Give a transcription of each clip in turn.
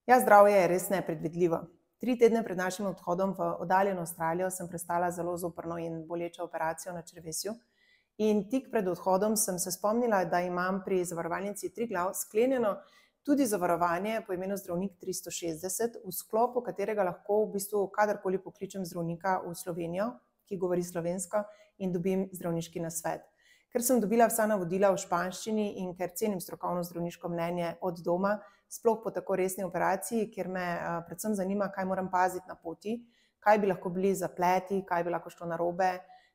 Ja, zdravje je res nepredvidljivo. 3 tedne pred našim odhodom v oddaljeno Avstralijo sem prestala zelo zoprno in bolečo operacijo na črevesju. In tik pred odhodom sem se spomnila, da imam pri zavarovalnici Triglav sklenjeno tudi zavarovanje po imenu Zdravnik 360, v sklopu katerega lahko v bistvu kadarkoli pokličem zdravnika v Slovenijo, ki govori slovensko, in dobim zdravniški nasvet. Ker sem dobila vsa navodila v španščini in ker cenim strokovno zdravniško mnenje od doma, sploh po tako resni operaciji, kjer me predvsem zanima, kaj moram paziti na poti, kaj bi lahko bili zapleti, kaj bi lahko šlo narobe,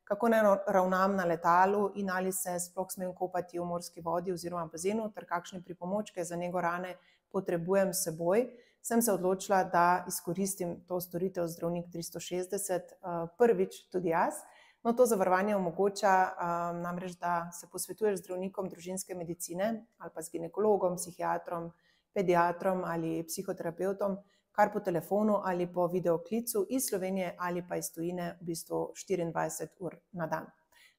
kako naj ravnam na letalu in ali se sploh smem kopati v morski vodi oziroma bazenu ter kakšne pripomočke za nego rane potrebujem s seboj, sem se odločila, da izkoristim to storitev Zdravnik 360 prvič tudi jaz. No, to zavarovanje omogoča namreč, da se posvetuješ z zdravnikom družinske medicine ali pa z ginekologom, psihiatrom, pediatrom ali psihoterapeutom, kar po telefonu ali po videoklicu iz Slovenije ali pa iz tujine v bistvu 24 ur na dan.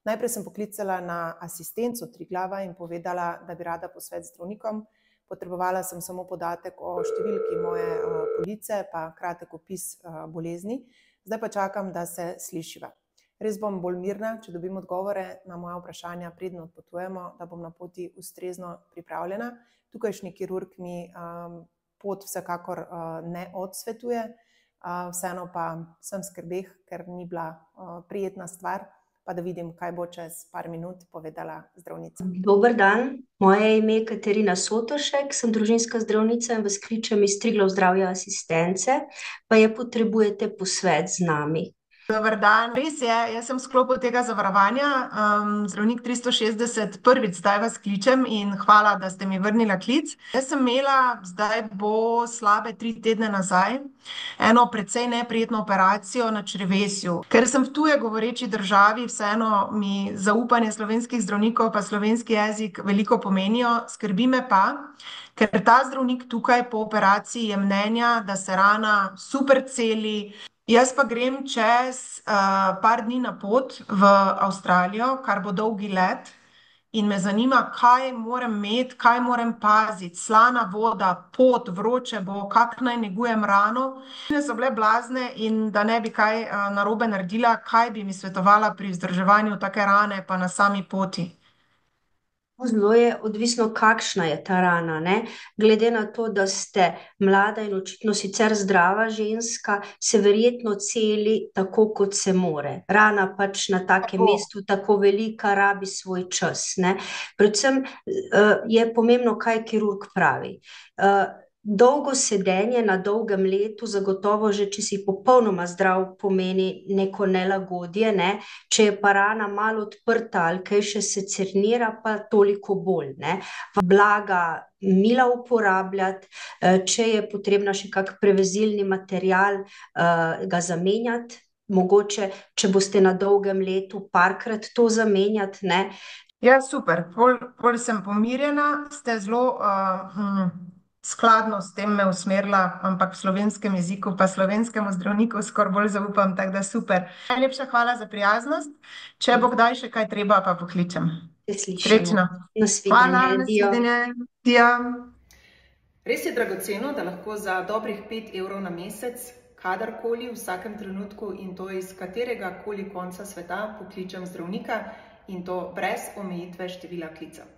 Najprej sem poklicala na asistenco Triglava in povedala, da bi rada posvet z zdravnikom. Potrebovala sem samo podatek o številki moje police pa kratek opis bolezni. Zdaj pa čakam, da se slišiva. Res bom bolj mirna, če dobim odgovore na moja vprašanja, preden odpotujemo, da bom na poti ustrezno pripravljena. Tukajšnji kirurg mi pot vsekakor ne odsvetuje, vseeno pa sem v skrbeh, ker ni bila prijetna stvar, pa da vidim, kaj bo čez par minut povedala zdravnica. Dober dan, moje ime je Katarina Sotošek, sem družinska zdravnica in vas kličem iz Triglav zdravja asistence, pa potrebujete posvet z nami. Dober dan, res je, jaz sem v sklopu tega zavarovanja, Zdravnik 360 prvič zdaj vas kličem in hvala, da ste mi vrnila klic. Jaz sem imela, zdaj bo slabe 3 tedne nazaj, eno precej neprijetno operacijo na črevesju. Ker sem v tuje govoreči državi, vseeno mi zaupanje slovenskih zdravnikov pa slovenski jezik veliko pomenijo, skrbi me pa, ker ta zdravnik tukaj po operaciji je mnenja, da se rana super celi. Jaz pa grem čez par dni na pot v Avstralijo, kar bo dolgi let, in me zanima, kaj moram imeti, kaj moram paziti. Slana voda, pot, vroče bo, kako naj negujem rano. Ne so bile blazne in da ne bi kaj narobe naredila, kaj bi mi svetovala pri vzdrževanju take rane pa na sami poti. Zelo je odvisno, kakšna je ta rana, ne? Glede na to, da ste mlada in očitno sicer zdrava ženska, se verjetno celi tako, kot se more. Rana pač na takem mestu tako velika rabi svoj čas, ne? Predvsem je pomembno, kaj kirurg pravi. Dolgo sedenje na dolgem letu, zagotovo že, če si popolnoma zdrav, pomeni neko nelagodje, ne? Če je pa rana malo odprta ali kaj še se cernira, pa toliko bolj, ne? Blaga mila uporabljati, če je potrebna še kak prevezilni material, ga zamenjati, mogoče, če boste na dolgem letu parkrat to zamenjati, ne? Ja, super, pol sem pomirjena, ste zelo skladno s tem me usmerila, ampak v slovenskem jeziku pa slovenskemu zdravniku skoraj bolj zaupam, tako da super. Najlepša hvala za prijaznost, če bo kdaj še kaj treba, pa pokličem. Srečno. Hvala, nasvidenje. Res je dragoceno, da lahko za dobrih 5 evrov na mesec, kadarkoli, v vsakem trenutku in to iz katerega koli konca sveta pokličem zdravnika in to brez omejitve števila klicev.